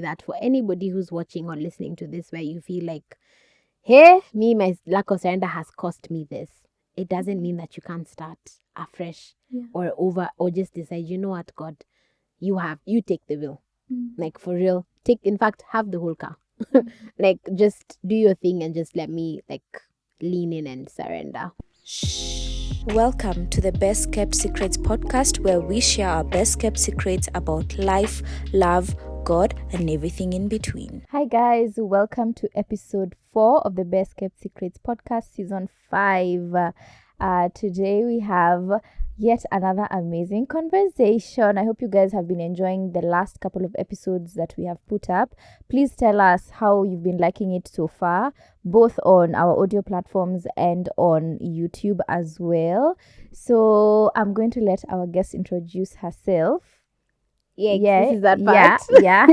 that for anybody who's watching or listening to this, where you feel like, hey, my lack of surrender has cost me this, it doesn't mean that you can't start afresh or just decide, you know what, God, you take the wheel. Like for real, in fact, have the whole car. Like just do your thing and just let me like lean in and surrender. Welcome to the Best Kept Secrets podcast, where we share our best kept secrets about life, love, God, and everything in between. Hi guys, welcome to episode 4 of the Best Kept Secrets podcast, season 5. Today we have yet another amazing conversation. I hope you guys have been enjoying the last couple of episodes that we have put up. Please tell us how you've been liking it so far, both on our audio platforms and on YouTube as well. So I'm going to let our guest introduce herself. This is that part. Yeah.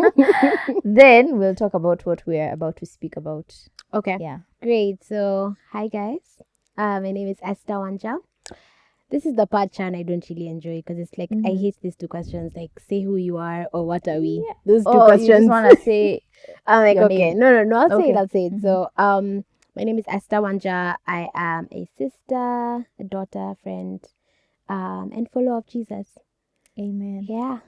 Then we'll talk about what we're about to speak about. Okay. Yeah. Great. So, hi guys. My name is Esther Wanja. This is the part, Chan, I don't really enjoy because it's like I hate these two questions, like say who you are or what are we. Yeah. Those two questions. You just want to say I'm like, your okay, name. no, I'll say it. Mm-hmm. So, my name is Esther Wanja. I am a sister, a daughter, friend, and follower of Jesus. Amen. Yeah.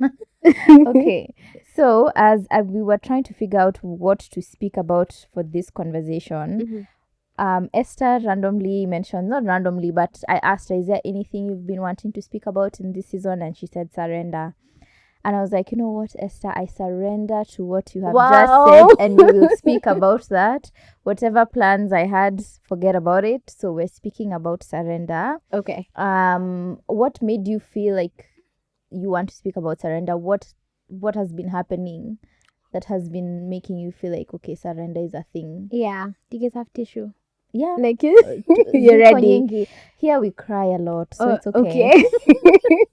Okay. So as we were trying to figure out what to speak about for this conversation, Esther randomly mentioned, not randomly, but I asked her, is there anything you've been wanting to speak about in this season? And she said surrender. And I was like, you know what, Esther, I surrender to what you have just said, and we will speak about that. Whatever plans I had, forget about it. So we're speaking about surrender. Okay. What made you feel like you want to speak about surrender? What has been happening that has been making you feel like, okay, surrender is a thing? Yeah. Do you guys have tissue? Yeah. Like you're ready. Here we cry a lot, so it's okay. Okay.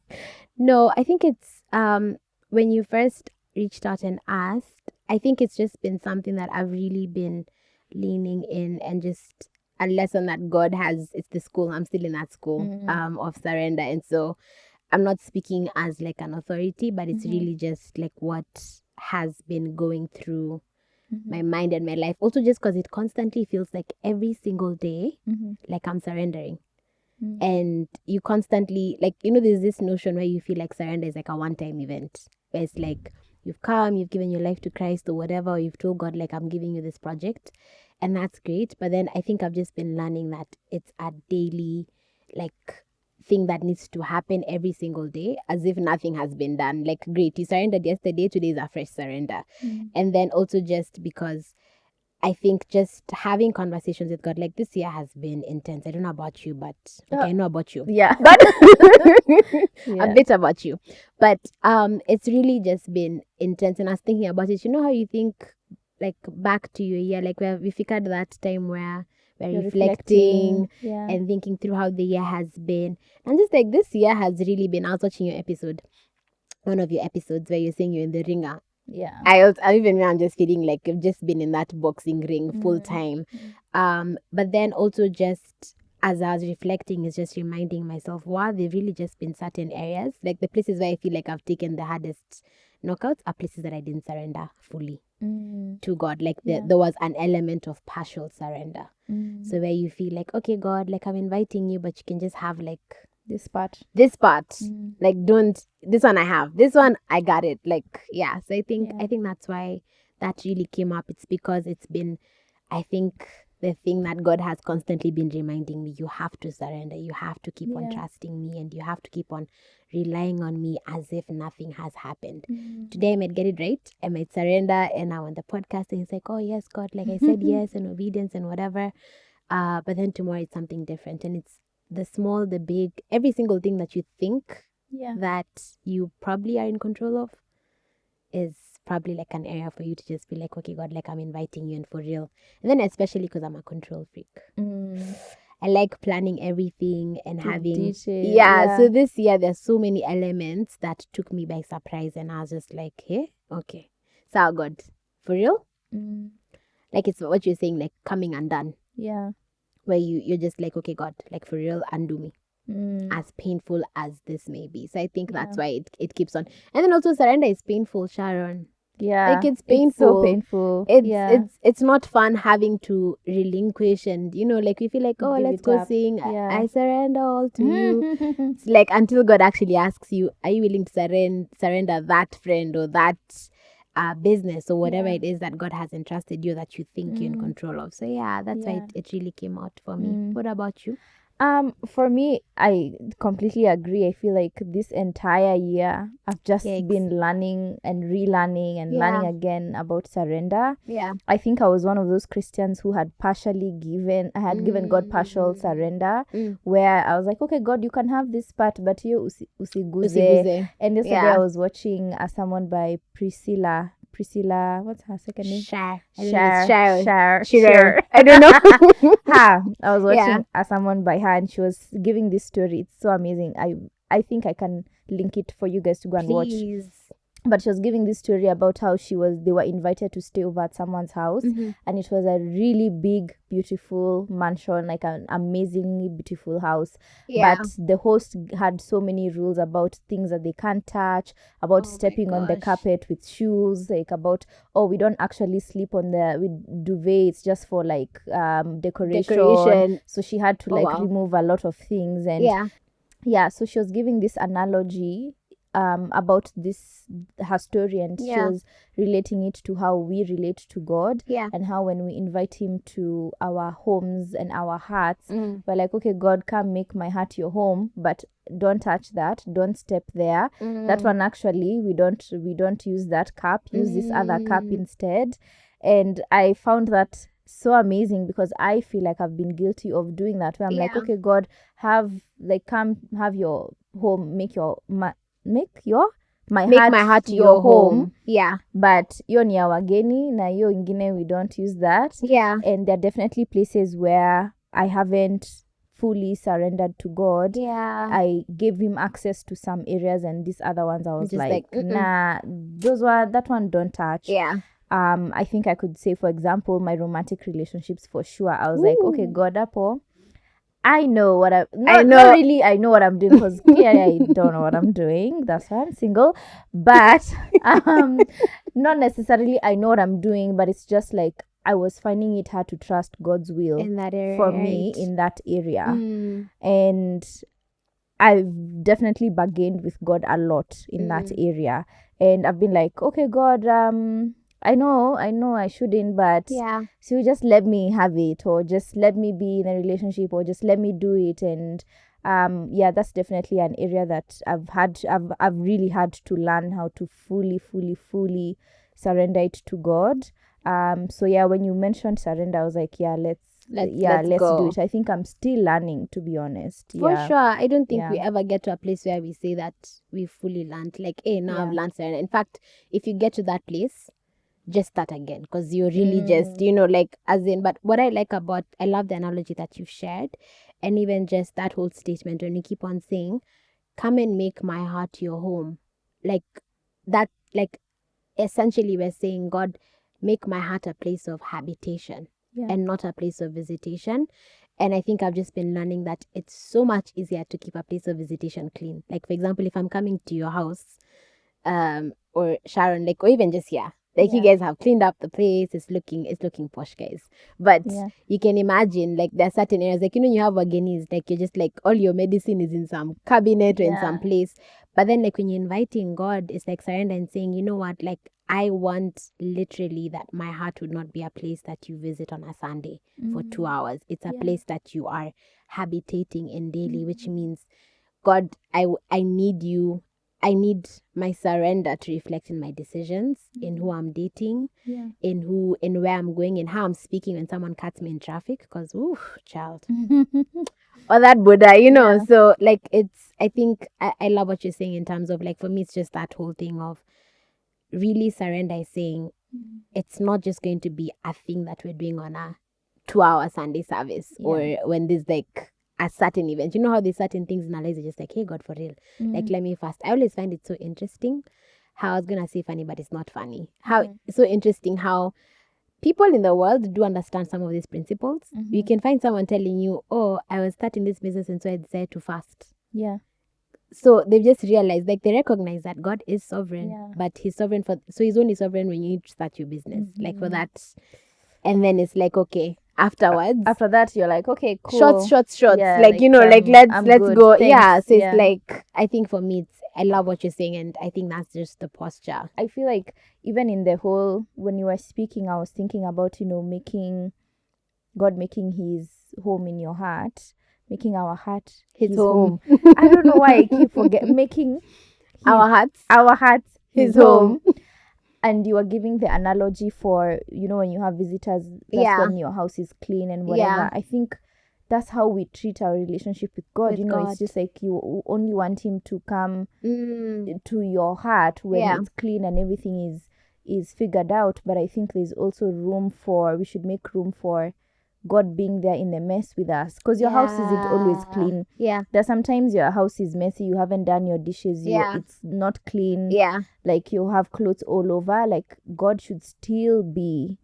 No, I think it's when you first reached out and asked, I think it's just been something that I've really been leaning in, and just a lesson that God has. It's the school. I'm still in that school of surrender, and so I'm not speaking as like an authority, but it's really just like what has been going through my mind and my life. Also just because it constantly feels like every single day, like I'm surrendering. And you constantly, like, you know, there's this notion where you feel like surrender is like a one-time event. Where it's like, you've come, you've given your life to Christ or whatever, or you've told God, like, I'm giving you this project. And that's great. But then I think I've just been learning that it's a daily, like, thing that needs to happen every single day, as if nothing has been done. Like, great, you surrendered yesterday, today is a fresh surrender. And then also just because I think just having conversations with God, like this year has been intense. I don't know about you, but okay, I know about you. Yeah. But a bit about you. But it's really just been intense. And I was thinking about it. You know how you think like back to your year, like we figured that time where we're reflecting and thinking through how the year has been. And just like this year has really been, I was watching your episode, one of your episodes where you're saying you're in the ringer. Yeah. I'm just feeling like I've just been in that boxing ring full time. But then also just as I was reflecting, is just reminding myself, wow, they've really just been certain areas. Like the places where I feel like I've taken the hardest knockouts are places that I didn't surrender fully to God. Like there was an element of partial surrender. So where you feel like, okay, God, like I'm inviting you, but you can just have like this part. Like this one I have, this one I got it. Like, yeah. So I think that's why that really came up. It's because it's been, I think, the thing that God has constantly been reminding me, you have to surrender, you have to keep on trusting me, and you have to keep on relying on me as if nothing has happened. Today I might get it right, I might surrender, and now on the podcast and it's like, oh yes, God, like I said yes, and obedience and whatever, but then tomorrow it's something different. And it's the small, the big, every single thing that you think that you probably are in control of is probably like an area for you to just be like, okay, God, like I'm inviting you in for real. And then especially because I'm a control freak. I like planning everything and having detail. So this year there's so many elements that took me by surprise, and I was just like, hey, okay, so God, for real? Like it's what you're saying, like coming undone. Where you're just like, okay, God, like for real, undo me. As painful as this may be. So I think that's why it keeps on. And then also surrender is painful, Sharon. Yeah. Like it's It's painful. so painful. It's Yeah. it's not fun having to relinquish, and like we feel like, oh, Give let's it go up. sing. Yeah. I surrender all to you. It's like until God actually asks you, are you willing to surrender that friend or that business or whatever Yeah. it is that God has entrusted you that you think you're in control of. So yeah, that's why Yeah. it really came out for me. What about you? For me, I completely agree. I feel like this entire year I've just Yikes. been learning and relearning and learning again about surrender. Yeah. I think I was one of those Christians who had given God partial surrender, where I was like, okay, God, you can have this part, but you usiguze. Usiguze. And yesterday Yeah. I was watching someone by Priscilla, what's her second name? Share. Share. I don't know. I was watching Yeah. someone by her, and she was giving this story. It's so amazing. I think I can link it for you guys to go and watch. Please. But she was giving this story about how they were invited to stay over at someone's house, and it was a really big, beautiful mansion, like an amazingly beautiful house. Yeah. But the host had so many rules about things that they can't touch, about stepping on the carpet with shoes, like about, we don't actually sleep on with duvet, it's just for like decoration. So she had to remove a lot of things. And so she was giving this analogy about her story, and she was relating it to how we relate to God, and how when we invite him to our homes and our hearts, we're like, okay, God, come make my heart your home, but don't touch that, don't step there. That one, actually, we don't use that cup, use this other cup instead. And I found that so amazing, because I feel like I've been guilty of doing that, where I'm like, okay, God, come have your home, make my heart your home. Yeah. But hiyo ni ya wageni, na hiyo ingine we don't use that. Yeah. And there are definitely places where I haven't fully surrendered to God. Yeah. I gave him access to some areas, and these other ones I was Just like nah, that one don't touch. Yeah. I think I could say, for example, my romantic relationships, for sure. I was like, okay, God, Apo, I know what not really I know what I'm doing, because clearly I don't know what I'm doing. That's why I'm single. But not necessarily I know what I'm doing, but it's just like I was finding it hard to trust God's will in that area, for me in that area. And I've definitely bargained with God a lot in that area. And I've been like, okay, God, I know I shouldn't, but so just let me have it, or just let me be in a relationship, or just let me do it. And that's definitely an area that I've really had to learn how to fully surrender it to God. So when you mentioned surrender, I was like, let's do it. I think I'm still learning, to be honest. For sure. I don't think we ever get to a place where we say that we fully learned, like, hey, now I've learned surrender. In fact, if you get to that place, just start again, because you're really just but what I love the analogy that you've shared, and even just that whole statement when you keep on saying, come and make my heart your home, like that, like essentially we're saying, God, make my heart a place of habitation and not a place of visitation. And I think I've just been learning that it's so much easier to keep a place of visitation clean. Like, for example, if I'm coming to your house, or Sharon, or even just here, you guys have cleaned up the place, it's looking posh, guys. But you can imagine, there are certain areas, you have wagenis, you're just all your medicine is in some cabinet or in some place. But then when you're inviting God, it's like surrender and saying, you know what, I want literally that my heart would not be a place that you visit on a Sunday for 2 hours. It's a place that you are habitating in daily, which means, God, I need you. I need my surrender to reflect in my decisions, in who I'm dating, in where I'm going, and how I'm speaking when someone cuts me in traffic, because, child. Or that Buddha, So, I think I love what you're saying in terms of, for me, it's just that whole thing of really surrender is saying, it's not just going to be a thing that we're doing on a 2-hour Sunday service, or when there's a certain event. You know how there's certain things in our lives are just hey, God, for real, let me fast. I always find it so interesting how I was gonna say funny, but it's not funny. How it's so interesting how people in the world do understand some of these principles. You can find someone telling you, oh, I was starting this business and so I decided to fast. so they've just realized, like, they recognize that God is sovereign, Yeah. but he's sovereign so he's only sovereign when you need to start your business. Like, for Mhm. that. And then it's like, okay, afterwards, After that, you're like, okay, cool. shots. Yeah, like, you know, like, I'm let's good. go. Thanks. Yeah. So Yeah. it's like, I think for me, I love what you're saying, and I think that's just the posture. I feel like even in the whole, when you were speaking, I was thinking about, God making his home in your heart, making our heart His home. I don't know why I keep making Our hearts his home. And you are giving the analogy for, when you have visitors, that's Yeah. when your house is clean and whatever. Yeah. I think that's how we treat our relationship with God. With It's just like you only want him to come to your heart when it's clean and everything is figured out. But I think there's also we should make room for God being there in the mess with us, because your house isn't always clean. Yeah. There's sometimes your house is messy, you haven't done your dishes, it's not clean. Yeah. Like you have clothes all over. Like God should still be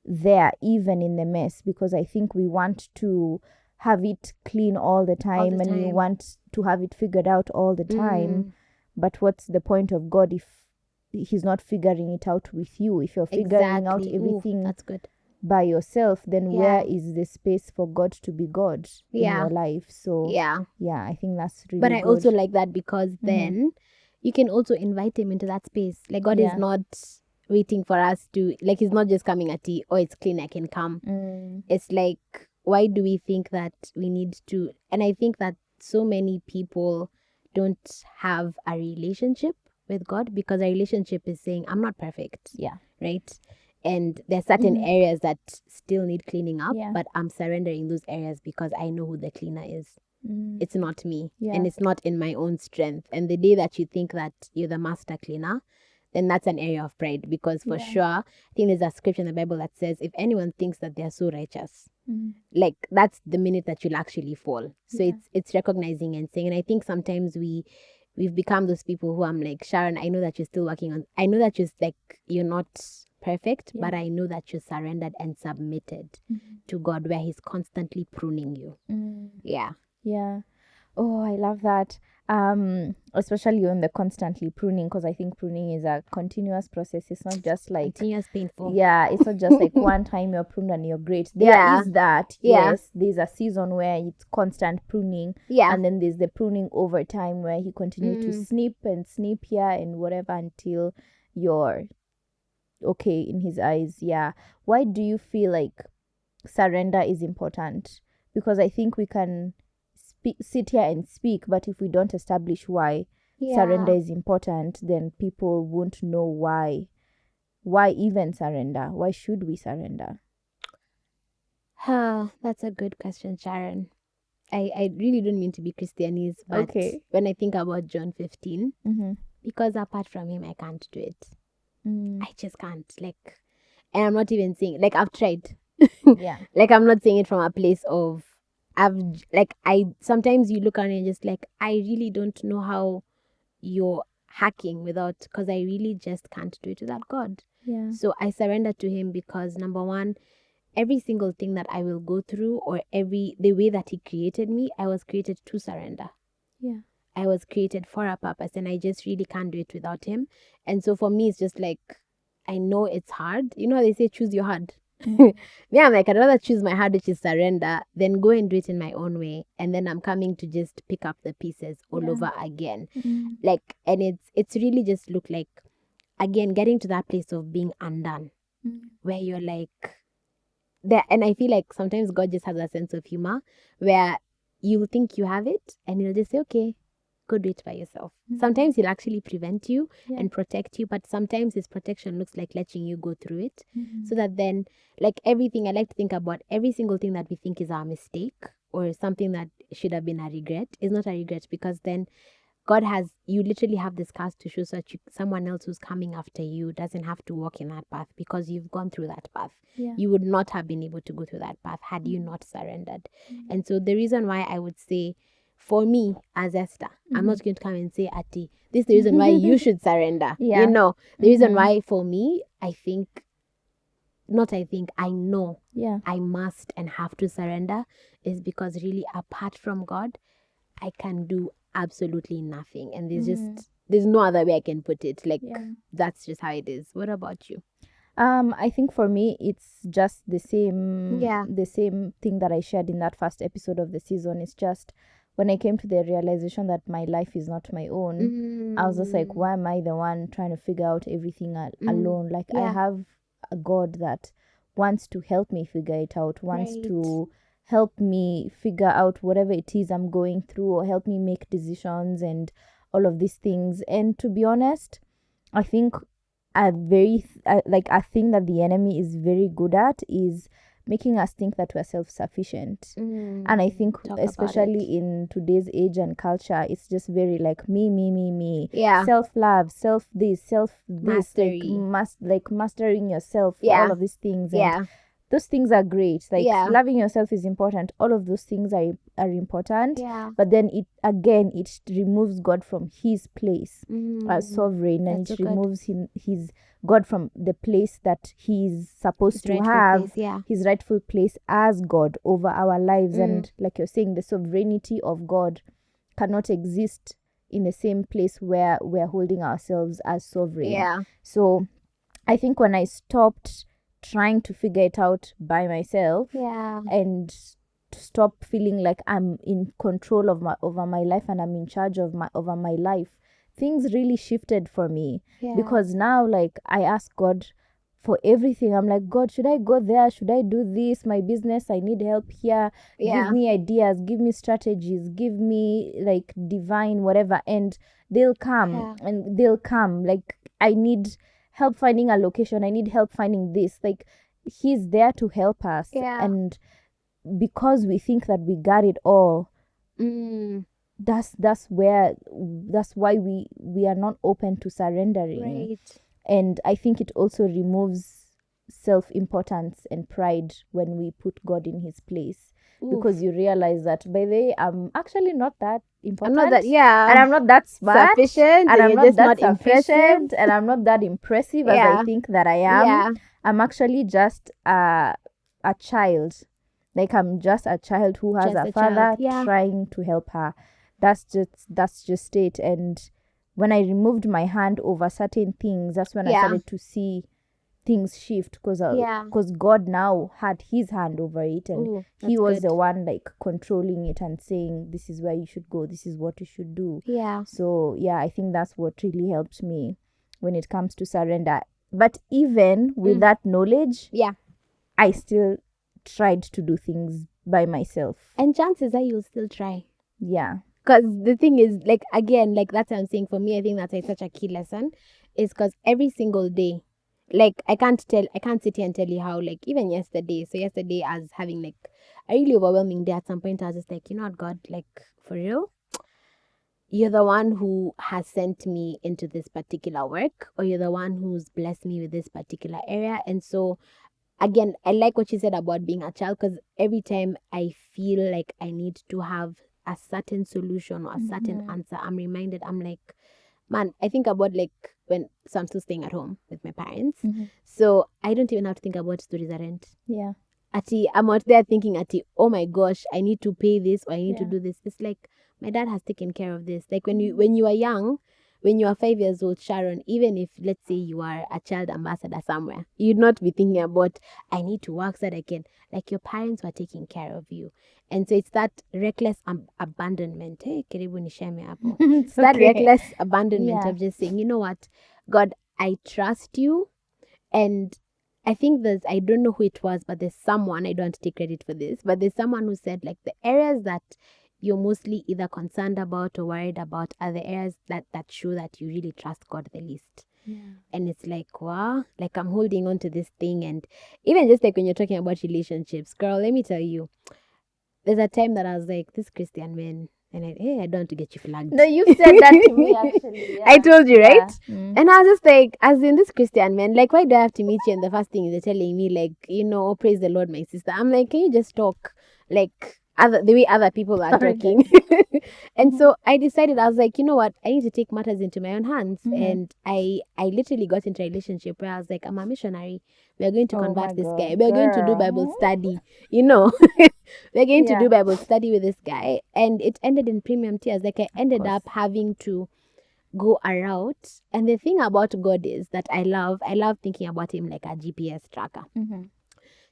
there even in the mess, because I think we want to have it clean all the time, and we want to have it figured out all the time. But what's the point of God if he's not figuring it out with you? If you're figuring out everything that's good. by yourself, then where is the space for God to be God in your life? So I think that's really but good. I also like that, because then you can also invite him into that space. Like, God is not waiting for us to, like, he's not just coming at you, oh, it's clean, I can come. It's like, why do we think that we need to? And I think that so many people don't have a relationship with God, because a relationship is saying, I'm not perfect. Yeah. Right? And there's certain areas that still need cleaning up, but I'm surrendering those areas because I know who the cleaner is. It's not me, and it's not in my own strength. And the day that you think that you're the master cleaner, then that's an area of pride, because for sure, I think there's a scripture in the Bible that says, if anyone thinks that they're so righteous, like, that's the minute that you'll actually fall. So it's recognizing and saying. And I think sometimes we've become those people who, I'm like, Sharon, I know that you're still working on, I know that you're not perfect, but I know that you're surrendered and submitted to God, where he's constantly pruning you. Yeah. Oh, I love that. Especially on the constantly pruning, because I think pruning is a continuous process. It's not just like continuous painful. Yeah, it's not just like one time you're pruned and you're great. There is that. Yes, there's a season where it's constant pruning. And then there's the pruning over time, where he continues to snip and snip here and whatever until you're okay in his eyes. Yeah. Why do you feel like surrender is important? Because I think we can sit here and speak, but if we don't establish why surrender is important, then people won't know why even surrender. Why should we surrender? That's a good question, Sharon. I really don't mean to be Christianese, but when I think about John 15, because apart from him, I can't do it. I just can't. Like, and I'm not even saying, like, I've tried. Like, I'm not saying it from a place of, sometimes you look around and just like, I really don't know how you're hacking without, because I really just can't do it without God. So I surrender to him, because number one, every single thing that I will go through, or the way that he created me, I was created to surrender. I was created for a purpose, and I just really can't do it without him. And so for me, it's just like, I know it's hard. You know how they say, choose your hard. Yeah, I'm like, I'd rather choose my hard, which is surrender, than go and do it in my own way. And then I'm coming to just pick up the pieces all over again. Like, and it's really just look like, again, getting to that place of being undone, where you're like, there. And I feel like sometimes God just has a sense of humor, where you think you have it, and he'll just say, okay, go do it by yourself. Sometimes he'll actually prevent you and protect you, but sometimes his protection looks like letting you go through it, so that then, like, everything, I like to think about every single thing that we think is our mistake, or something that should have been a regret, is not a regret, because then you literally have this cast to show, so that someone else who's coming after you doesn't have to walk in that path, because you've gone through that path. You would not have been able to go through that path had you not surrendered. And so the reason why I would say, for me as Esther, I'm not going to come and say, Ati, this is the reason why you should surrender. You know, the reason why for me, I know I must and have to surrender is because really, apart from God, I can do absolutely nothing. And there's no other way I can put it. Like, that's just how it is. What about you? I think for me it's just the same thing that I shared in that first episode of the season. It's just when I came to the realization that my life is not my own, I was just like, why am I the one trying to figure out everything alone? Like, I have a God that wants to help me figure it out, wants to help me figure out whatever it is I'm going through, or help me make decisions and all of these things. And to be honest, I think a thing that the enemy is very good at is making us think that we're self-sufficient. And I think especially in today's age and culture, it's just very like me, self-love, Mastery. like mastering yourself, all of these things. And those things are great. Like, loving yourself is important. All of those things are important. But then it removes God from his place as sovereign, and it removes his God from the place that he's supposed to have, his rightful place as God over our lives. And like you're saying, the sovereignty of God cannot exist in the same place where we're holding ourselves as sovereign. So I think when I stopped trying to figure it out by myself, and to stop feeling like I'm in control of over my life and I'm in charge of over my life, things really shifted for me. Because now, like, I ask God for everything. I'm like, God, should I go there? Should I do this? My business, I need help here. Give me ideas, give me strategies, give me like divine whatever, and they'll come. Like, I need help finding a location, I need help finding this. Like, he's there to help us. And because we think that we got it all, that's why we are not open to surrendering. And I think it also removes self-importance and pride when we put God in his place. Because you realize that, by the way, I'm actually not that important. I'm not that, and I'm not that smart, sufficient, and I'm not that impressive, and I'm not that impressive as I think that I am. I'm actually just a child. Like, I'm just a child who has a father trying to help her. That's just it. And when I removed my hand over certain things, that's when I started to see things shift, because God now had his hand over it, and he was the one like controlling it and saying, this is where you should go, this is what you should do. So I think that's what really helped me when it comes to surrender. But even with that knowledge, I still tried to do things by myself, and chances are you'll still try. Because the thing is, like, again, like, that's what I'm saying. For me, I think that's such a key lesson, is because every single day, like, I can't sit here and tell you how, like, even yesterday I was having like a really overwhelming day. At some point I was just like, you know what, God, like, for real, you're the one who has sent me into this particular work, or you're the one who's blessed me with this particular area. And so again, I like what you said about being a child, because every time I feel like I need to have a certain solution or a certain answer, I'm reminded, I'm like, man, I think about like so I'm still staying at home with my parents. So I don't even have to think about stories at rent. I'm out there thinking, oh my gosh, I need to pay this, or I need to do this. It's like, my dad has taken care of this. Like, when you are young, when you are 5 years old, Sharon, even if, let's say, you are a child ambassador somewhere, you'd not be thinking about, I need to work so that I can, like, your parents were taking care of you. And so it's that reckless abandonment. Hey, karibu nishame hapo. It's that reckless abandonment of just saying, you know what, God, I trust you. And I think I don't know who it was, but there's someone, I don't want to take credit for this, but there's someone who said, like, the areas that you're mostly either concerned about or worried about are the areas that show that you really trust God the least. And it's like, wow, like, I'm holding on to this thing. And even just like when you're talking about relationships, girl, let me tell you, there's a time that I was like, this Christian man, and I don't want to get you flagged. No, you said that to me, actually. I told you, right? And I was just like, as in, this Christian man, like, why do I have to meet you? And the first thing is they're telling me, like, you know, praise the Lord, my sister. I'm like, can you just talk? Like, the way other people are Sorry, talking. And so I decided, I was like, you know what, I need to take matters into my own hands. And I literally got into a relationship where I was like, I'm a missionary. We're going to Oh my convert this guy. God, We're going to do girl. Bible study. You know, we're going to Yeah. do Bible study with this guy. And it ended in premium tears. Like I ended course. up having to go a route. And the thing about God is that I love thinking about him like a GPS tracker.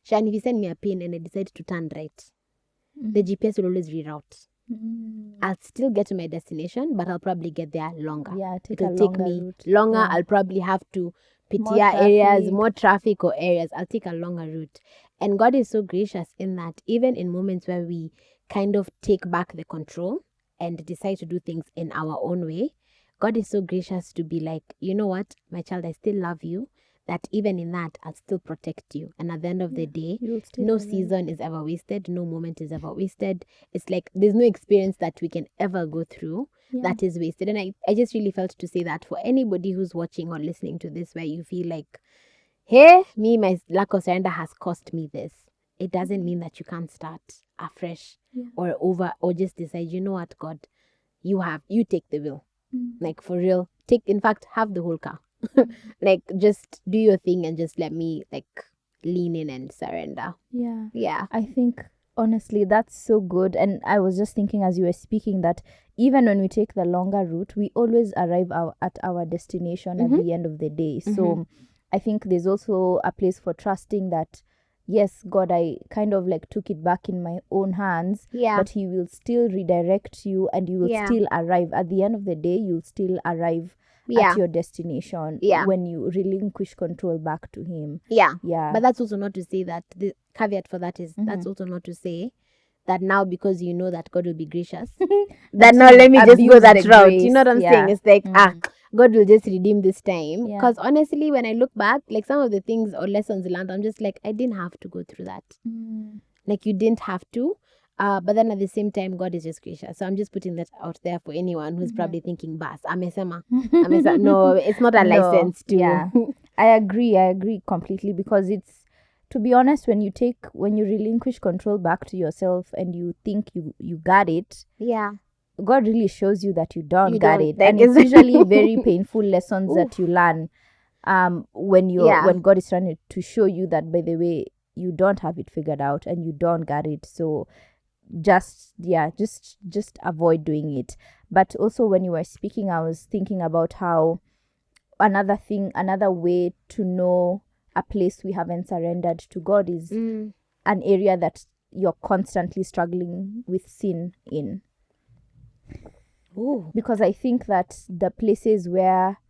Shan, if you send me a pin and I decide to turn right, the GPS will always reroute. I'll still get to my destination, but I'll probably get there longer. Yeah, It'll take me route. longer. Yeah. I'll probably have to More pitia areas, traffic. more traffic or areas. I'll take a longer route. And God is so gracious in that even in moments where we kind of take back the control and decide to do things in our own way, God is so gracious to be like, you know what, my child, I still love you. That even in that, I'll still protect you. And at the end of the day, no season is ever wasted. No moment is ever wasted. It's like there's no experience that we can ever go through that is wasted. And I just really felt to say that for anybody who's watching or listening to this, where you feel like, hey, my lack of surrender has cost me this. It doesn't mean that you can't start afresh or over or just decide, you know what, God, you take the wheel. Like for real. Have the whole car. Like just do your thing and just let me like lean in and surrender. Yeah. I think honestly that's so good. And I was just thinking as you were speaking that even when we take the longer route, we always arrive at our destination at the end of the day. So I think there's also a place for trusting that, yes, God, I kind of like took it back in my own hands, but he will still redirect you and you will still arrive. At the end of the day, you'll still arrive at your destination when you relinquish control back to him. Yeah. But that's also not to say that the caveat for that is that's also not to say that now because you know that God will be gracious, that now let me just go that route. Grace. You know what I'm saying? It's like, God will just redeem this time. Because honestly, when I look back, like some of the things or lessons learned, I'm just like, I didn't have to go through that. Like you didn't have to. But then at the same time, God is just gracious. So I'm just putting that out there for anyone who's probably thinking, Bas, amesema. No, it's not a license to. Yeah, I agree completely, because it's, to be honest, when you relinquish control back to yourself and you think you got it, God really shows you that you don't got it. And it's usually very painful lessons that you learn when God is trying to show you that, by the way, you don't have it figured out and you don't got it. So just avoid doing it. But also when you were speaking, I was thinking about how another way to know a place we haven't surrendered to God is an area that you're constantly struggling with sin in. Ooh. Because I think that the places where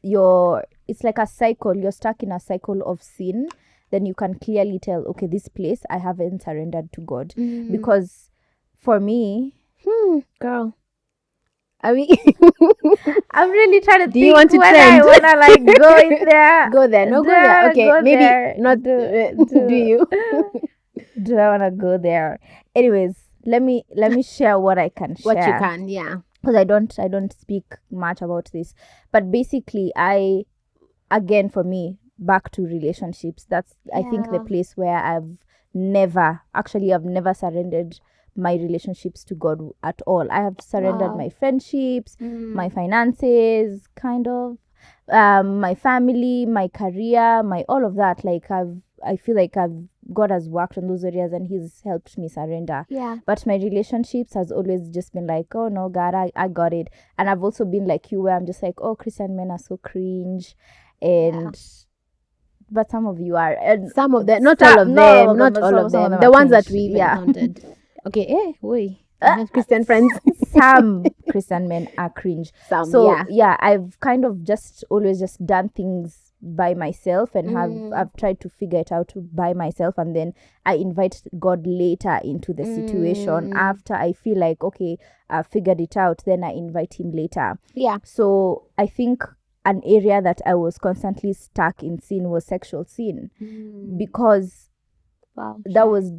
it's like a cycle, you're stuck in a cycle of sin, then you can clearly tell, okay, this place I haven't surrendered to God. Because for me, girl, are we? I'm really trying to Do you want to when trend? I wanna like go in there. Go there. No, go there. Okay, go maybe there. not. Do you? Do I wanna go there? Anyways, let me share what I can share. What you can, yeah. Because I don't speak much about this, but basically, for me, back to relationships. That's I think the place where I've never surrendered my relationships to God at all. I have surrendered my friendships, my finances, kind of, my family, my career, my all of that. Like I feel like God has worked on those areas and he's helped me surrender. Yeah. But my relationships has always just been like, oh no, God, I got it. And I've also been like you, where I'm just like, oh, Christian men are so cringe. And but some of you are, and some of them, not all of them, the ones that we've encountered. Okay, wait. I have Christian friends. Some Christian men are cringe. I've kind of just always just done things by myself and I've tried to figure it out by myself, and then I invite God later into the situation after I feel like, okay, I've figured it out, then I invite him later. Yeah. So I think an area that I was constantly stuck in sin was sexual sin, because Wow. That was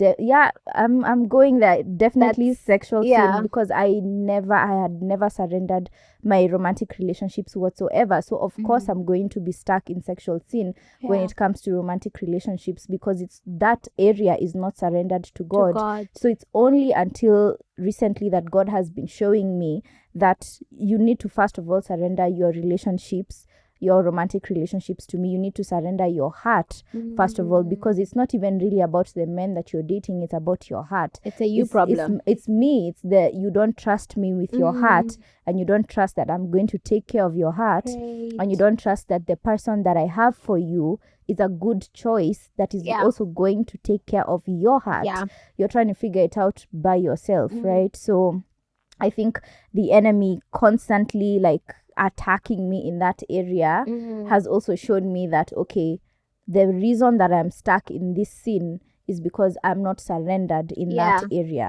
I'm going there, definitely That's- sexual yeah. sin, because I had never surrendered my romantic relationships whatsoever. So of course I'm going to be stuck in sexual sin when it comes to romantic relationships, because it's that area is not surrendered to God. So it's only until recently that God has been showing me that you need to first of all surrender your relationships, your romantic relationships to me. You need to surrender your heart first of all, because it's not even really about the men that you're dating, it's about your heart. It's a you problem. It's me. It's the you don't trust me with your heart, and you don't trust that I'm going to take care of your heart. Great. And you don't trust that the person that I have for you is a good choice that is also going to take care of your heart. You're trying to figure it out by yourself, right? So I think the enemy constantly like attacking me in that area has also shown me that, okay, the reason that I'm stuck in this sin is because I'm not surrendered in that area.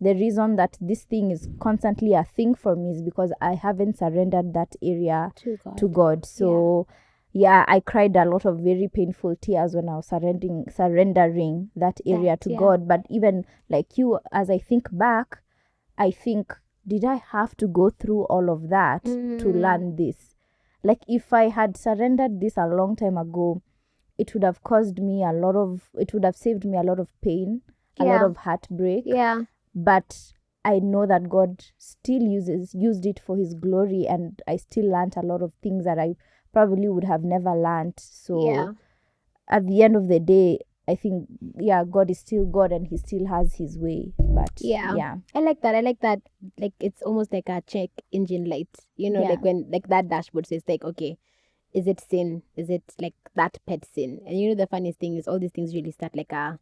The reason that this thing is constantly a thing for me is because I haven't surrendered that area to God. So I cried a lot of very painful tears when I was surrendering that area to God. But even like you, as I think back, I think, did I have to go through all of that to learn this? Like, if I had surrendered this a long time ago, it would have saved me a lot of pain, a lot of heartbreak. But I know that God still used it for his glory, and I still learned a lot of things that I probably would have never learned. So at the end of the day, I think, God is still God, and he still has his way. But I like that. Like, it's almost like a check engine light, like when like that dashboard says like, okay, is it sin? Is it like that pet sin? And the funniest thing is all these things really start like a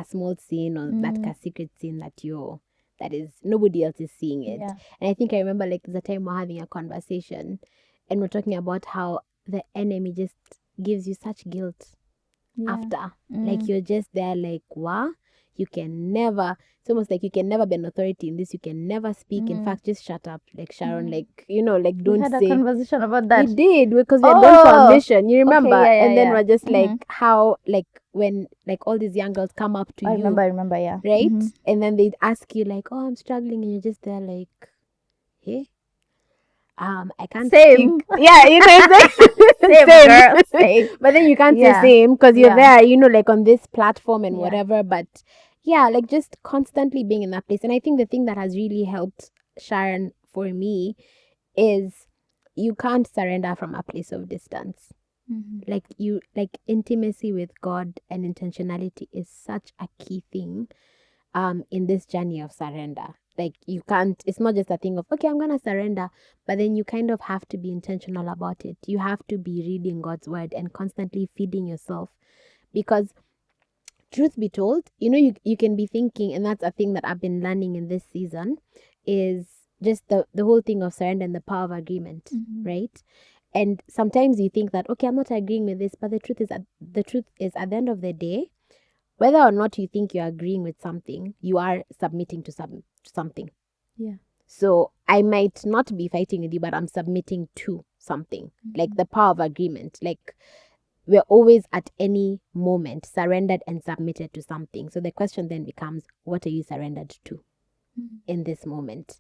small sin, or like a secret sin that is nobody else is seeing it. And I think I remember like the time we're having a conversation and we're talking about how the enemy just gives you such guilt after. Like, you're just there like, wow, you can never, it's almost like you can never be an authority in this, you can never speak. In fact, just shut up, like Sharon, like, like, don't we had say. a conversation about that. We did, because we had gone for a mission, you remember? Okay, and then we're just like, how, like, when like all these young girls come up to I you, remember, yeah, right? And then they'd ask you like, oh, I'm struggling, and you're just there like, hey, I can't same. speak. Yeah, Same, girl, same. But then you can't say same, because you're there, like on this platform and whatever. But like, just constantly being in that place. And I think the thing that has really helped Sharon for me is you can't surrender from a place of distance. Like, intimacy with God and intentionality is such a key thing in this journey of surrender. Like, you can't, it's not just a thing of, okay, I'm gonna surrender, but then you kind of have to be intentional about it. You have to be reading God's word and constantly feeding yourself, because truth be told, you can be thinking, and that's a thing that I've been learning in this season, is just the whole thing of surrender and the power of agreement, right? And sometimes you think that, okay, I'm not agreeing with this, but the truth is at the end of the day, whether or not you think you're agreeing with something, you are submitting to something. So I might not be fighting with you, but I'm submitting to something. Like the power of agreement. Like, we're always at any moment surrendered and submitted to something. So the question then becomes, what are you surrendered to in this moment?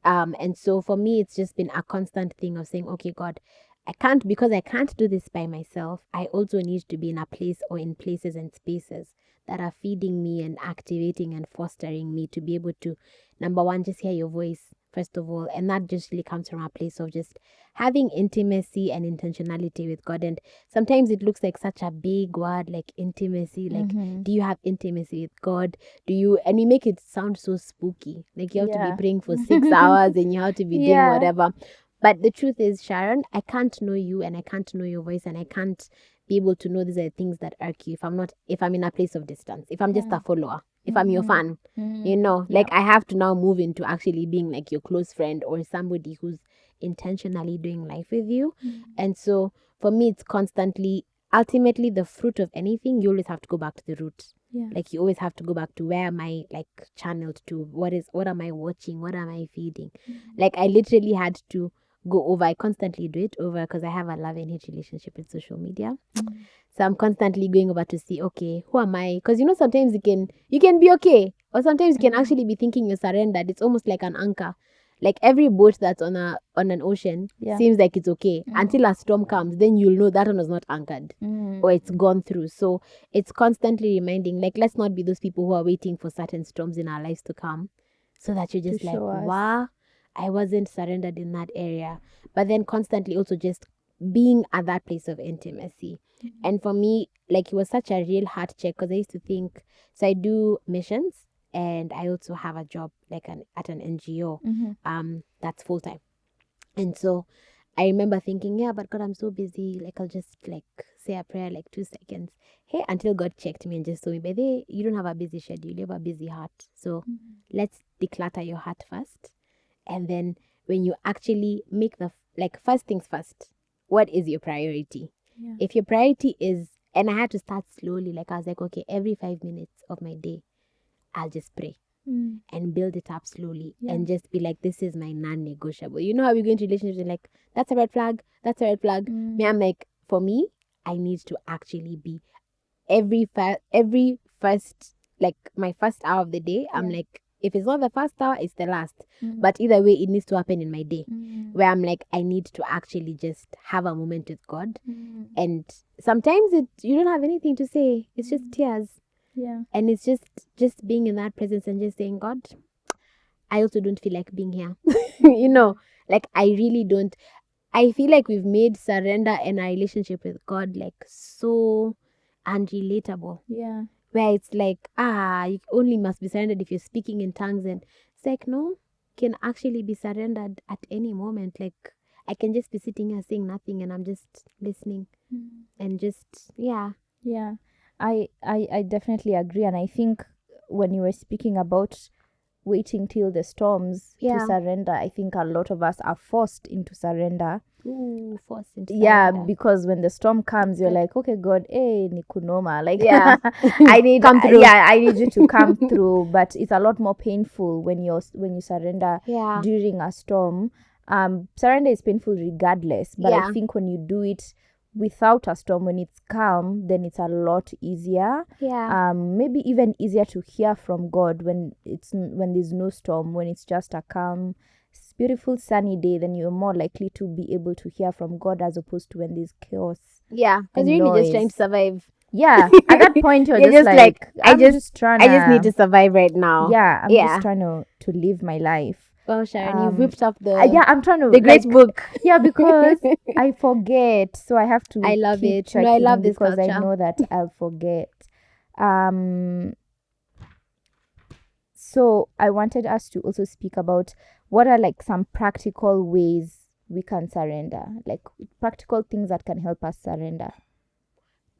And so for me, it's just been a constant thing of saying, okay, God, because I can't do this by myself, I also need to be in a place or in places and spaces that are feeding me and activating and fostering me to be able to, number one, just hear your voice, first of all. And that just really comes from a place of just having intimacy and intentionality with God. And sometimes it looks like such a big word, like intimacy. Like, do you have intimacy with God? And you make it sound so spooky. Like, you have to be praying for 6 hours and you have to be doing whatever. But the truth is, Sharon, I can't know you, and I can't know your voice, and I can't be able to know these are the things that irk you if I'm in a place of distance, if I'm just a follower, if I'm your fan, like, I have to now move into actually being like your close friend or somebody who's intentionally doing life with you. And so for me, it's constantly, ultimately, the fruit of anything, you always have to go back to the root. Like, you always have to go back to where am I, like, channeled to, what am I watching, what am I feeding? Like, I literally had to go over. I constantly do it over because I have a love and hate relationship with social media. So I'm constantly going over to see, okay, who am I? Because sometimes you can be okay, or sometimes you can actually be thinking you're surrendered. It's almost like an anchor. Like every boat that's on an ocean seems like it's okay until a storm comes. Then you'll know that one was not anchored or it's gone through. So it's constantly reminding, like, let's not be those people who are waiting for certain storms in our lives to come, so that you're just like, wow, I wasn't surrendered in that area. But then constantly also just being at that place of intimacy. And for me, like, it was such a real heart check because I used to think, so I do missions and I also have a job like at an NGO that's full time. And so I remember thinking, yeah, but God, I'm so busy. Like, I'll just like say a prayer, like 2 seconds. Hey, until God checked me and just told me, but you don't have a busy schedule, you have a busy heart. So let's declutter your heart first. And then when you actually make first things first, what is your priority? Yeah. If your priority is, and I had to start slowly, like I was like, okay, every 5 minutes of my day, I'll just pray and build it up slowly and just be like, this is my non-negotiable. You know how we go into relationships and like, that's a red flag, that's a red flag. Me, I'm like, for me, I need to actually be every first, like my first hour of the day, I'm like, if it's not the first hour, it's the last. But either way, it needs to happen in my day where I'm like, I need to actually just have a moment with God. And sometimes you don't have anything to say. It's just tears. Yeah. And it's just being in that presence and just saying, God, I also don't feel like being here. Like I really don't. I feel like we've made surrender and our relationship with God like so unrelatable. Yeah. Where it's like, you only must be surrendered if you're speaking in tongues. And it's like, no, can actually be surrendered at any moment. Like, I can just be sitting here saying nothing and I'm just listening. And just, yeah. Yeah, I definitely agree. And I think when you were speaking about waiting till the storms to surrender, I think a lot of us are forced into surrender. Forced into surrender. Because when the storm comes, you're like, okay, God, ni kunoma. Like, I need come through. Yeah, I need you to come through. But it's a lot more painful when you surrender during a storm. Surrender is painful regardless. But I think when you do it without a storm, when it's calm, then it's a lot easier. Maybe even easier to hear from God when there's no storm, when it's just a calm, beautiful sunny day. Then you're more likely to be able to hear from God as opposed to when there's chaos. Because you're really just trying to survive. At that point you're just like I just need to survive right now. I'm just trying to live my life. Well, Sharon, you've whipped up the I'm trying to the great book. Because I forget, so I have to. I love keep it. No, I love this because culture. I know that I'll forget. So I wanted us to also speak about what are like some practical ways we can surrender, like practical things that can help us surrender.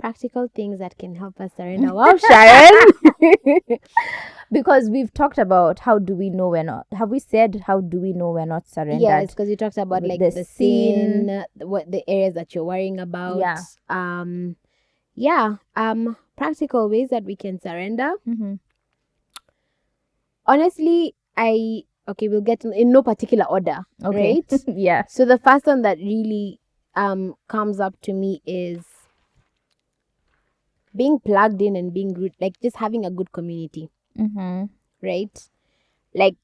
Practical things that can help us surrender. Wow, Sharon. Because we've talked about how do we know we're not. Have we said how do we know we're not surrendered? Yes, because you talked about like the sin, what the areas that you're worrying about. Practical ways that we can surrender. Honestly, we'll get in no particular order. Okay. Right? So the first one that really comes up to me is being plugged in and being good, like just having a good community. Right? Like,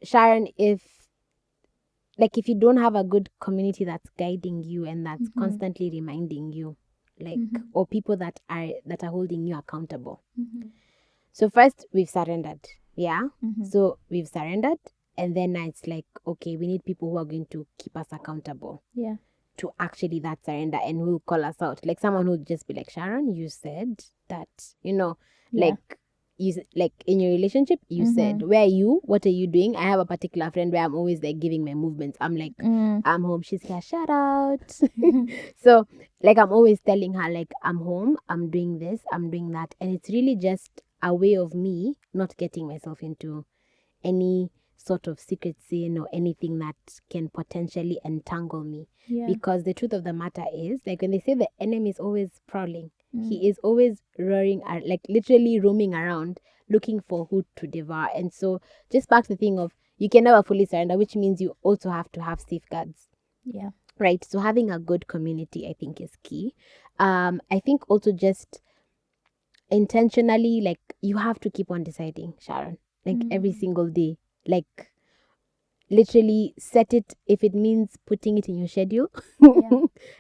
Sharon, if you don't have a good community that's guiding you and that's constantly reminding you, like, or people that are holding you accountable. So first, we've surrendered. So we've surrendered, and then now it's like, okay, we need people who are going to keep us accountable. To actually that surrender and who'll call us out. Like someone who'll just be like, Sharon, you said that, like you like in your relationship, you said, where are you? What are you doing? I have a particular friend where I'm always like giving my movements. I'm like, I'm home. She's here, shout out. So like I'm always telling her like I'm home, I'm doing this, I'm doing that. And it's really just a way of me not getting myself into any sort of secret sin or anything that can potentially entangle me. Because the truth of the matter is, like when they say the enemy is always prowling, he is always roaring, like literally roaming around looking for who to devour. And so just back to the thing of you can never fully surrender, which means you also have to have safeguards. Yeah. Right. So having a good community, I think, is key. I think also just intentionally, like, you have to keep on deciding, Sharon, like every single day, like literally set it, if it means putting it in your schedule.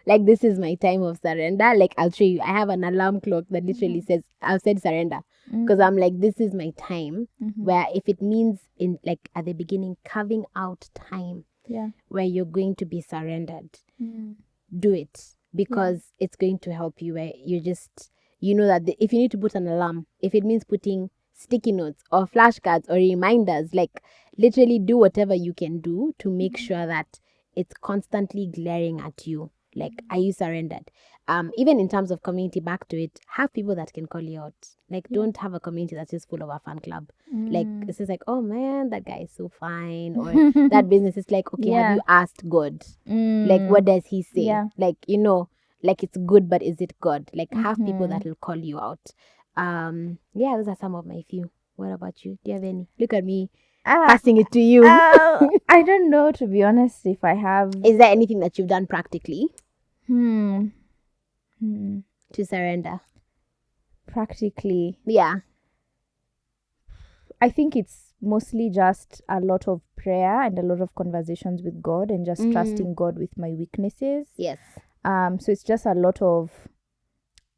Like, this is my time of surrender. Like, I'll show you, I have an alarm clock that literally says I've said surrender, because I'm like, this is my time. Where if it means in, like, at the beginning, carving out time where you're going to be surrendered, do it, because it's going to help you, where you just, you know that if you need to put an alarm, if it means putting sticky notes or flashcards or reminders, like, literally do whatever you can do to make sure that it's constantly glaring at you, like, are you surrendered? Even in terms of community, back to it, have people that can call you out. Like, don't have a community that's just full of a fan club. Like, it's just like, oh man, that guy is so fine, or that business is like, okay, have you asked God? Like, what does he say? Like, you know, like, it's good, but is it God? Like, have people that will call you out. Those are some of my few. What about you? Do you have any? Look at me passing it to you. I don't know, to be honest, if I have. Is there anything that you've done practically To surrender? Practically. Yeah. I think it's mostly just a lot of prayer and a lot of conversations with God, and just trusting God with my weaknesses. Yes. So it's just a lot of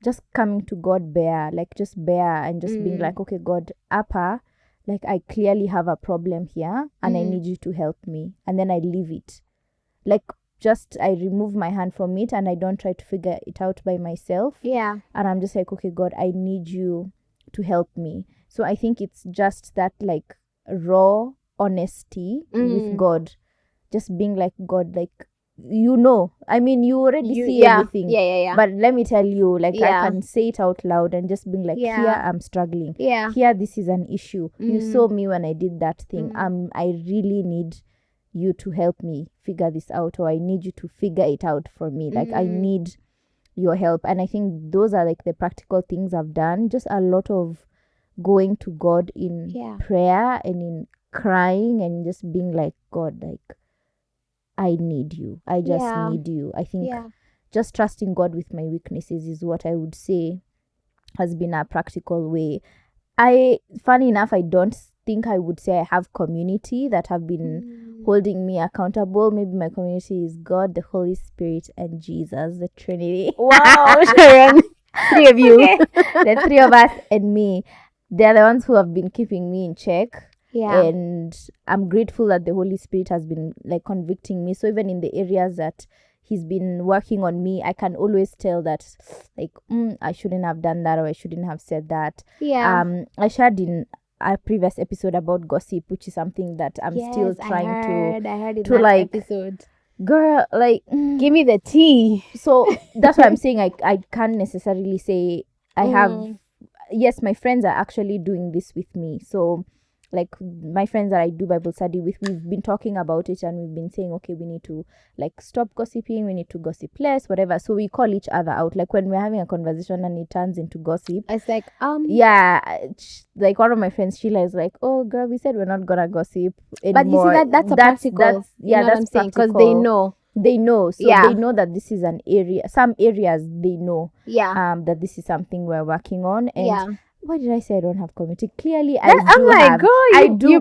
just coming to God bare, like just bare, and just being like, okay, God, Appa, like, I clearly have a problem here and I need you to help me. And then I leave it. Like, just I remove my hand from it and I don't try to figure it out by myself. Yeah. And I'm just like, okay, God, I need you to help me. So I think it's just that, like, raw honesty with God. Just being like, God, like, you know, I mean, you already see everything. Yeah. But let me tell you, like, I can say it out loud and just being like, here I'm struggling. Yeah. Here, this is an issue. You saw me when I did that thing. I really need you to help me figure this out, or I need you to figure it out for me. Like, I need your help. And I think those are, like, the practical things I've done. Just a lot of going to God in prayer and in crying and just being like, God, like, I need you. I just need you. I think just trusting God with my weaknesses is what I would say has been a practical way. Funny enough, I don't think I would say I have community that have been holding me accountable. Maybe my community is God, the Holy Spirit, and Jesus, the Trinity. Wow, Sharon. 3 of you. Okay. The 3 of us and me. They're the ones who have been keeping me in check. Yeah. And I'm grateful that the Holy Spirit has been, like, convicting me. So even in the areas that he's been working on me, I can always tell that, like, I shouldn't have done that, or I shouldn't have said that. Yeah. I shared in a previous episode about gossip, which is something that I'm still trying I heard to like, episode. Girl, like, give me the tea. So that's why I'm saying I can't necessarily say I have. Yes, my friends are actually doing this with me. So, like, my friends that I do Bible study with, we've been talking about it and we've been saying, okay, we need to, like, stop gossiping, we need to gossip less, whatever. So we call each other out. Like, when we're having a conversation and it turns into gossip, it's like, like, one of my friends, Sheila, is like, oh, girl, we said we're not gonna gossip anymore. But you see, that's practical. That's practical. Because they know. So they know that this is an area, some areas they know that this is something we're working on. And why did I say I don't have community? Clearly, I do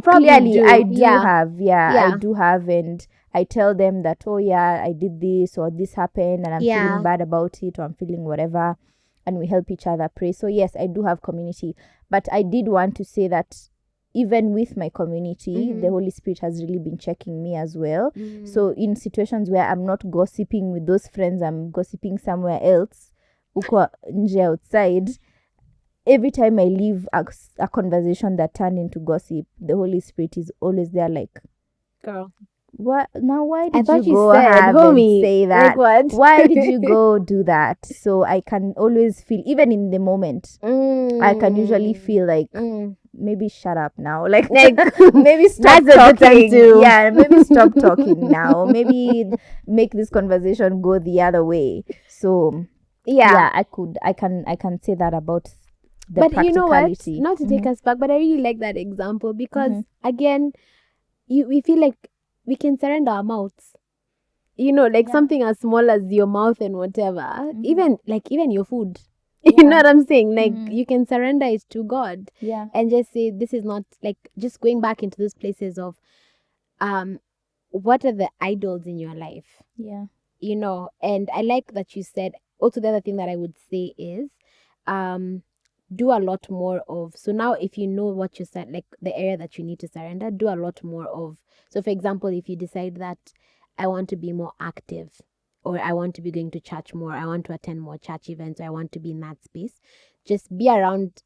have, and I tell them that, oh yeah, I did this or this happened and I'm feeling bad about it, or I'm feeling whatever, and we help each other pray. So yes, I do have community, but I did want to say that even with my community, the Holy Spirit has really been checking me as well. So in situations where I'm not gossiping with those friends, I'm gossiping somewhere else, uko nje outside, every time I leave a conversation that turned into gossip, the Holy Spirit is always there, like, girl, what? Now, why did you go ahead and say that? Like, what? Why did you go do that? So I can always feel, even in the moment, I can usually feel like, maybe shut up now. Like maybe stop talking. Yeah, maybe stop talking now. Maybe make this conversation go the other way. So I can say that about the but practicality. You know what? Not to take us back, but I really like that example because again, we feel like we can surrender our mouths. like Yeah. something as small as your mouth and whatever, even your food. Yeah. You know what I'm saying? Like you can surrender it to God Yeah. and just say, this is not, like, just going back into those places of what are the idols in your life? Yeah. And I like that you said also. The other thing that I would say is do a lot more of. So now if you know what you said, like the area that you need to surrender, do a lot more of. So for example, if you decide that I want to be more active, or I want to be going to church more, I want to attend more church events, or I want to be in that space, just be around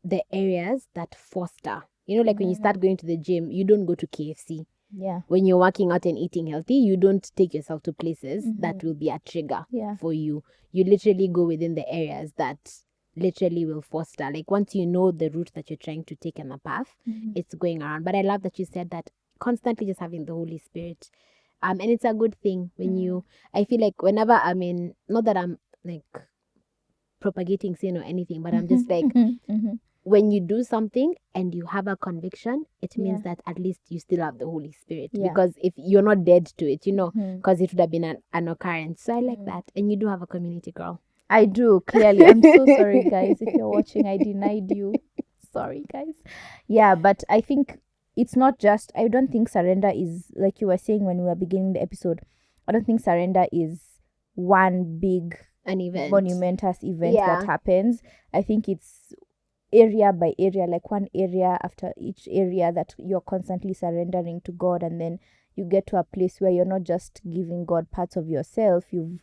the areas that foster. Like when you start going to the gym, you don't go to KFC. Yeah. When you're working out and eating healthy, you don't take yourself to places that will be a trigger for you. You literally go within the areas that literally will foster. Like once you know the route that you're trying to take and the path, it's going around. But I love that you said that constantly just having the Holy Spirit. And it's a good thing when I feel like whenever I'm in, not that I'm like propagating sin or anything, but I'm just like, when you do something and you have a conviction, it means that at least you still have the Holy Spirit. Because if you're not dead to it, because it would have been an occurrence. So I like that. And you do have a community, girl. I do, clearly. I'm so sorry, guys. If you're watching, I denied you. Sorry, guys. Yeah, but I think it's not just, I don't think surrender is, like you were saying when we were beginning the episode, I don't think surrender is one big an event, monumentous event that happens. I think it's area by area, like one area after each area that you're constantly surrendering to God, and then you get to a place where you're not just giving God parts of yourself, you've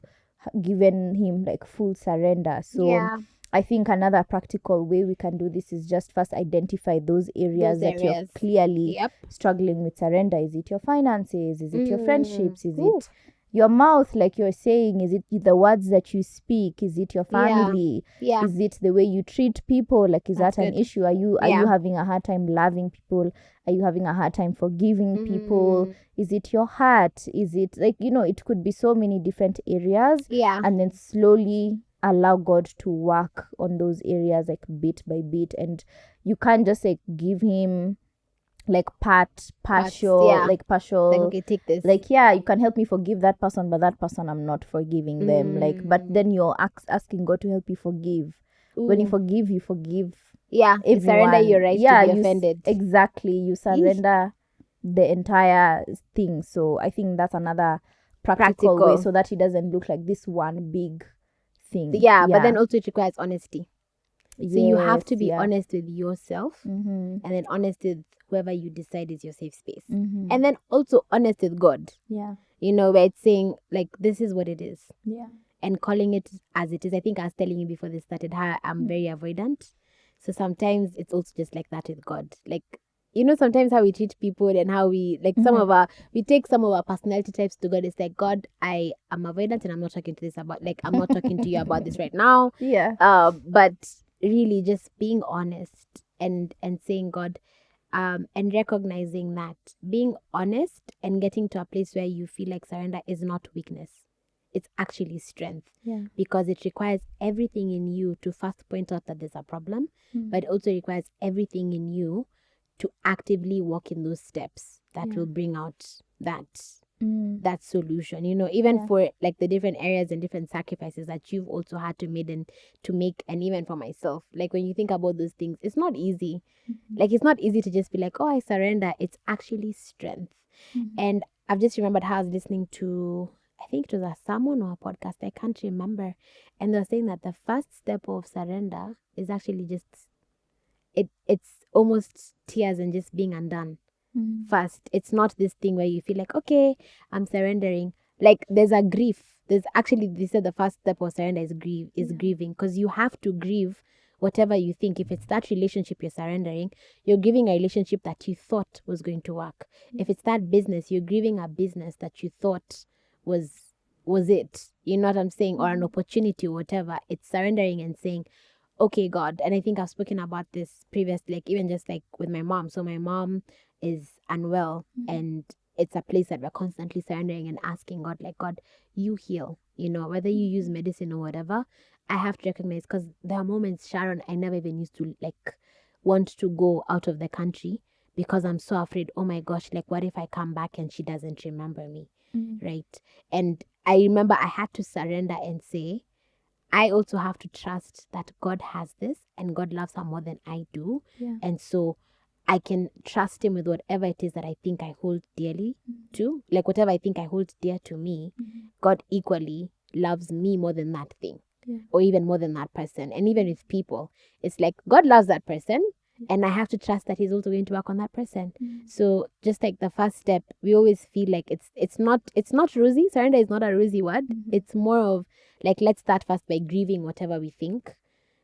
given him like full surrender. So I think another practical way we can do this is just first identify those areas that you're clearly struggling with surrender. Is it your finances? Is it your friendships? Is it your mouth, like you're saying? Is it the words that you speak? Is it your family? Is it the way you treat people? Like, is that an issue? Are you having a hard time loving people? Are you having a hard time forgiving people? Is it your heart? Is it like, it could be so many different areas. And then slowly allow God to work on those areas, like bit by bit. And you can't just like give him like partial, like okay, take this, like you can help me forgive that person, but that person I'm not forgiving them, like, but then you're asking God to help you forgive. When you forgive everyone. You surrender your right to be offended. Exactly, you surrender the entire thing. So I think that's another practical way, so that it doesn't look like this one big thing. But then also it requires honesty. So you have to be honest with yourself, and then honest with whoever you decide is your safe space, and then also honest with God. Where it's saying like, this is what it is, and calling it as it is. I think I was telling you before this started how I'm very avoidant. So sometimes it's also just like that with God. Like, sometimes how we treat people and how we like we take some of our personality types to God. It's like, God, I am avoidant and I'm not talking to this about, like, I'm not talking to you about this right now. But really just being honest and saying, God, and recognizing that being honest and getting to a place where you feel like surrender is not weakness. It's actually strength, because it requires everything in you to first point out that there's a problem, but it also requires everything in you to actively walk in those steps that will bring out that solution. Even for like the different areas and different sacrifices that you've also had to make, and even for myself, like when you think about those things, it's not easy. Like, it's not easy to just be like, oh, I surrender. It's actually strength. And I've just remembered how I was listening to, I think it was a sermon or a podcast, I can't remember, and they're saying that the first step of surrender is actually just it's almost tears and just being undone. First, it's not this thing where you feel like, okay, I'm surrendering. Like, there's a grief. There's actually, they said the first step of surrender is grieving, because you have to grieve whatever you think. If it's that relationship you're surrendering, you're grieving a relationship that you thought was going to work. If it's that business, you're grieving a business that you thought was it. You know what I'm saying? Or an opportunity or whatever. It's surrendering and saying, okay, God. And I think I've spoken about this previously, like even just like with my mom. So my mom is unwell, and it's a place that we're constantly surrendering and asking God, like, God, you heal, whether you use medicine or whatever. I have to recognize, because there are moments, Sharon, I never even used to like want to go out of the country because I'm so afraid, oh my gosh, like what if I come back and she doesn't remember me? right? And I remember I had to surrender and say, I also have to trust that God has this and God loves her more than I do. Yeah. And so I can trust him with whatever it is that I think I hold dearly to. Like whatever I think I hold dear to me, God equally loves me more than that thing. Yeah. Or even more than that person. And even with people, it's like God loves that person. And I have to trust that he's also going to work on that person. So just like the first step, we always feel like it's not rosy. Surrender is not a rosy word. It's more of like, let's start first by grieving whatever we think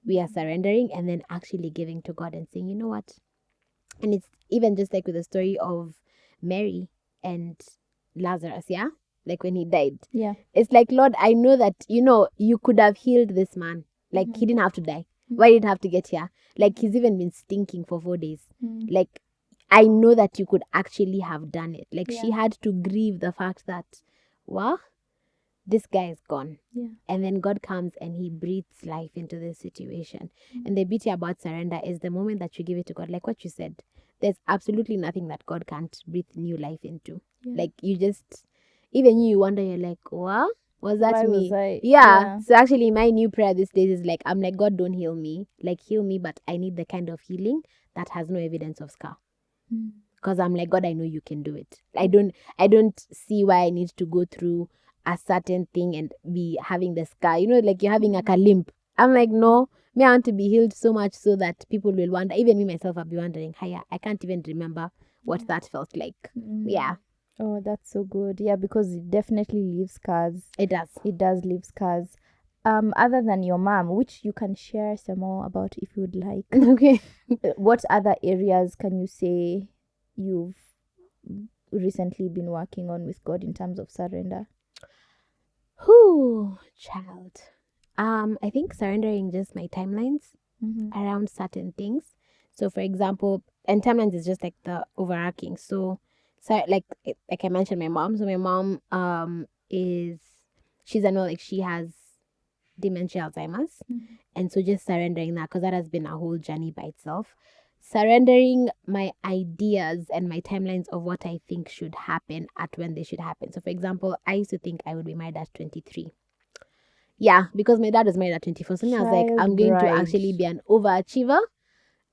we are surrendering, and then actually giving to God and saying, you know what? And it's even just like with the story of Mary and Lazarus, yeah? Like when he died. Yeah. It's like, Lord, I know that, you could have healed this man. Like, he didn't have to die. Why did he have to get here? Like, he's even been stinking for 4 days. Like, I know that you could actually have done it. Like, she had to grieve the fact that, well, this guy is gone. Yeah. And then God comes and he breathes life into this situation. And the beauty about surrender is the moment that you give it to God, like what you said, there's absolutely nothing that God can't breathe new life into. Like, you just, even you wonder, you're like, what? Was that Why me? was I? Yeah. So actually my new prayer these days is like, I'm like, God, don't heal me. Like, heal me, but I need the kind of healing that has no evidence of scar. Because I'm like, God, I know you can do it. I don't see why I need to go through a certain thing and be having the scar. Like you're having like a limp. I'm like, no, me, I want to be healed so much so that people will wonder. Even me myself, I'll be wondering, hiya, I can't even remember what that felt like. Yeah. Oh, that's so good. Yeah, because it definitely leaves scars. It does. It does leave scars. Other than your mom, which you can share some more about if you'd like. Okay. What other areas can you say you've recently been working on with God in terms of surrender? Whew, child. I think surrendering just my timelines around certain things. So, for example, and timelines is just like the overarching. So like I mentioned, my mom. So my mom she's like she has dementia, Alzheimer's, and so just surrendering that, because that has been a whole journey by itself. Surrendering my ideas and my timelines of what I think should happen at when they should happen. So, for example, I used to think I would be married at 23. Yeah, because my dad was married at 24. So I was like, I'm going to actually be an overachiever.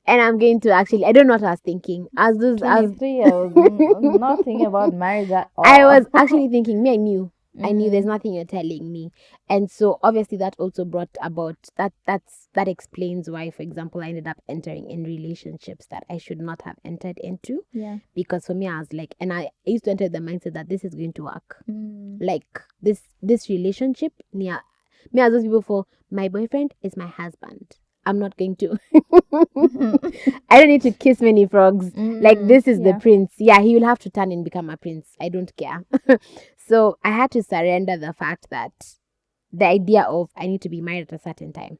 And I'm going to actually, I don't know what I was thinking. 23, I was not thinking about marriage at all. I was actually thinking, I knew there's nothing you're telling me. And so obviously that also brought about that explains why, for example, I ended up entering in relationships that I should not have entered into. Yeah. Because for me, I was like, and I used to enter the mindset that this is going to work. Like this relationship, me as those people, for my boyfriend is my husband. I'm not going to. I don't need to kiss many frogs. Like, this is the prince. Yeah, he will have to turn and become a prince. I don't care. So I had to surrender the fact that the idea of I need to be married at a certain time,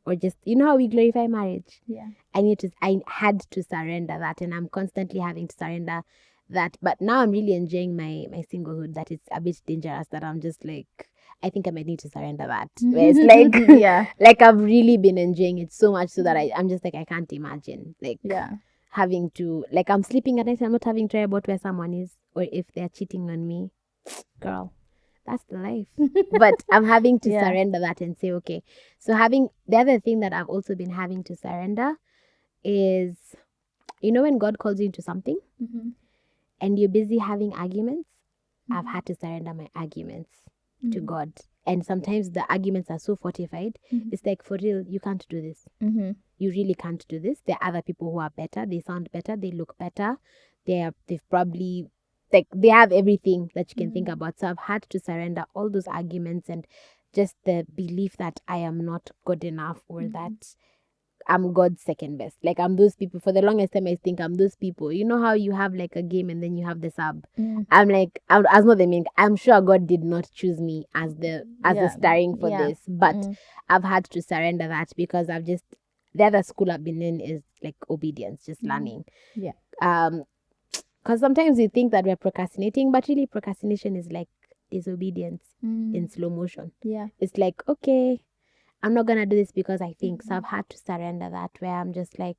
or just, how we glorify marriage. Yeah. I had to surrender that, and I'm constantly having to surrender that. But now I'm really enjoying my singlehood. That it's a bit dangerous. That I'm just like, I think I might need to surrender that. Where it's like, like I've really been enjoying it so much so that I'm just like, I can't imagine having to, like, I'm sleeping at night, I'm not having to worry about where someone is or if they're cheating on me. Girl, that's the life. But I'm having to surrender that and say, okay. So the other thing that I've also been having to surrender is, when God calls you into something and you're busy having arguments, I've had to surrender my arguments to God. And sometimes the arguments are so fortified. It's like, for real, you can't do this. You really can't do this. There are other people who are better. They sound better. They look better. They've probably, like, they have everything that you can think about. So I've had to surrender all those arguments and just the belief that I am not good enough, or that I'm God's second best. Like, I'm those people. For the longest time, I think I'm those people. You know how you have like a game and then you have the sub. I'm like, as not the main. I'm sure God did not choose me as the starring for this, but I've had to surrender that, because the other school I've been in is like obedience, just learning. Yeah. Because sometimes we think that we're procrastinating, but really procrastination is like disobedience in slow motion. Yeah. It's like, okay, I'm not gonna do this because I think. So I've had to surrender that, where I'm just like,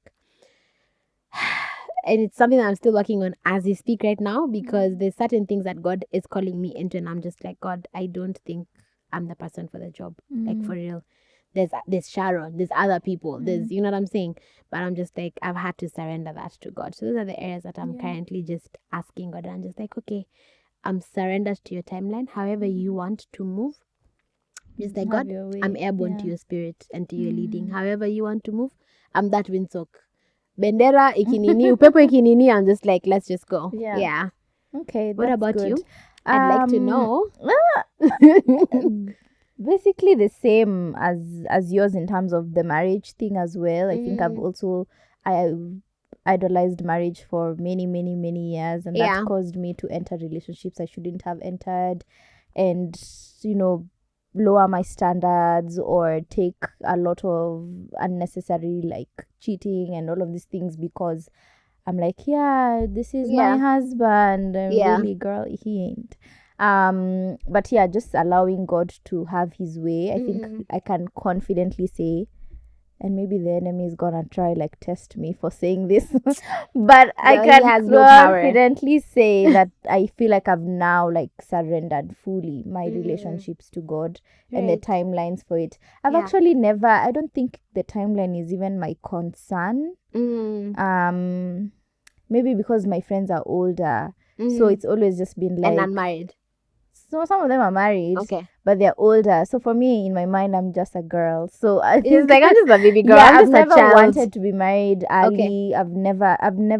and it's something that I'm still working on as we speak right now, because there's certain things that God is calling me into, and I'm just like, God, I don't think I'm the person for the job, like for real. There's Sharon, there's other people, there's, you know what I'm saying, but I'm just like, I've had to surrender that to God. So those are the areas that I'm currently just asking God, and I'm just like, okay, I'm surrendered to your timeline, however you want to move. Just like, God, I'm airborne to your spirit and to your leading. However you want to move, I'm that windsock. Bendera ikinini, upepo ikinini, I'm just like, let's just go. Yeah. Okay. What about good. you? I'd like to know. Basically the same as yours in terms of the marriage thing as well. I think I idolized marriage for many years, and that caused me to enter relationships I shouldn't have entered, and lower my standards or take a lot of unnecessary like cheating and all of these things, because I'm like, this is my husband, and really, girl, he ain't. But just allowing God to have his way. I think I can confidently say, and maybe the enemy is gonna try like test me for saying this, but I can confidently say that I feel like I've now like surrendered fully my relationships to God and the timelines for it. I've actually never, I don't think the timeline is even my concern. Maybe because my friends are older, so it's always just been like, and unmarried. So some of them are married, but they're older. So for me, in my mind, I'm just a girl. So I think it's like, I'm just a baby girl. I've never wanted to be married early. I've never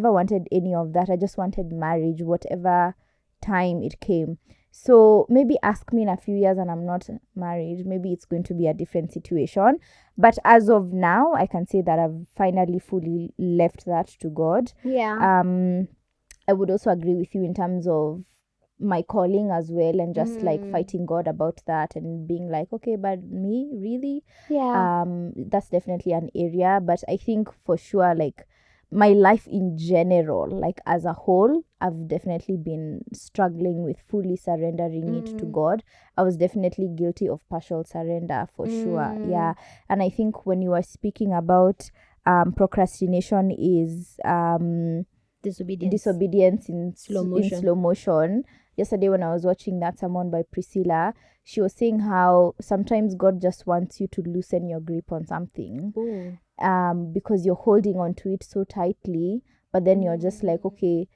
wanted any of that. I just wanted marriage, whatever time it came. So maybe ask me in a few years and I'm not married, maybe it's going to be a different situation. But as of now, I can say that I've finally fully left that to God. I would also agree with you in terms of my calling as well, and just like fighting God about that and being like, okay, but me, really? That's definitely an area. But I think for sure, like my life in general, like as a whole, I've definitely been struggling with fully surrendering it to God. I was definitely guilty of partial surrender for sure. And I think when you are speaking about procrastination is disobedience in slow motion. Yesterday when I was watching that sermon by Priscilla, she was saying how sometimes God just wants you to loosen your grip on something. Because you're holding on to it so tightly, but then you're just like, okay,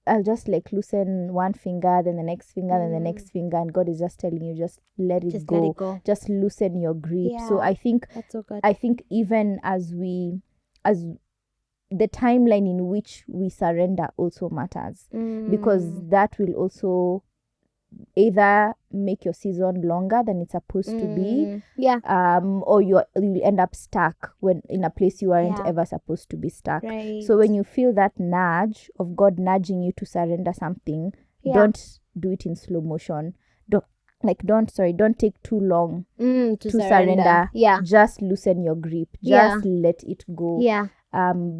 I'll just like loosen one finger, then the next finger, then the next finger, and God is just telling you, just let it go. Just loosen your grip. So I think that's so good. I think even as the timeline in which we surrender also matters, because that will also either make your season longer than it's supposed to be, or you'll end up stuck when in a place you aren't ever supposed to be stuck. So when you feel that nudge of God nudging you to surrender something, don't do it in slow motion. Don't take too long to surrender. Just loosen your grip. Just let it go.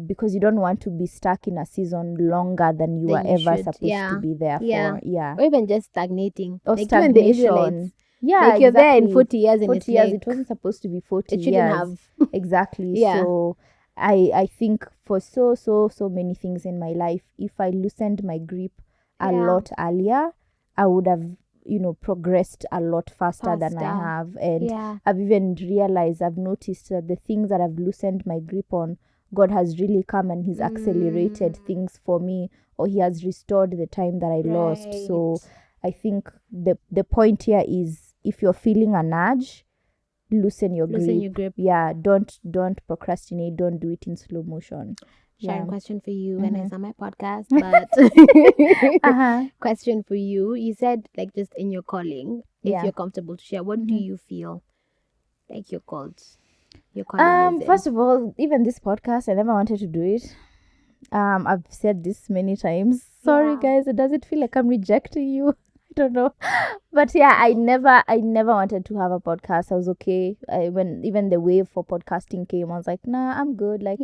Because you don't want to be stuck in a season longer than you are ever supposed to be there for. Or even just stagnating. Or like stagnation. Like you're there in 40 years and 40 years, it wasn't supposed to be 40 years. It shouldn't have. Exactly. So I think for so many things in my life, if I loosened my grip a lot earlier, I would have progressed a lot faster than I have. And I've even realized, I've noticed that the things that I've loosened my grip on, God has really come and he's accelerated things for me, or he has restored the time that I lost. So I think the point here is, if you're feeling a nudge, loosen your grip. Don't procrastinate. Don't do it in slow motion. Sharon, question for you. When I saw my podcast, but question for you. You said, like, just in your calling, if you're comfortable to share, what do you feel like you're called? Your calling is first of all, even this podcast, I never wanted to do it. I've said this many times. Sorry guys, does it feel like I'm rejecting you? I don't know. But I never wanted to have a podcast. I was okay. When even the wave for podcasting came, I was like, nah, I'm good. Like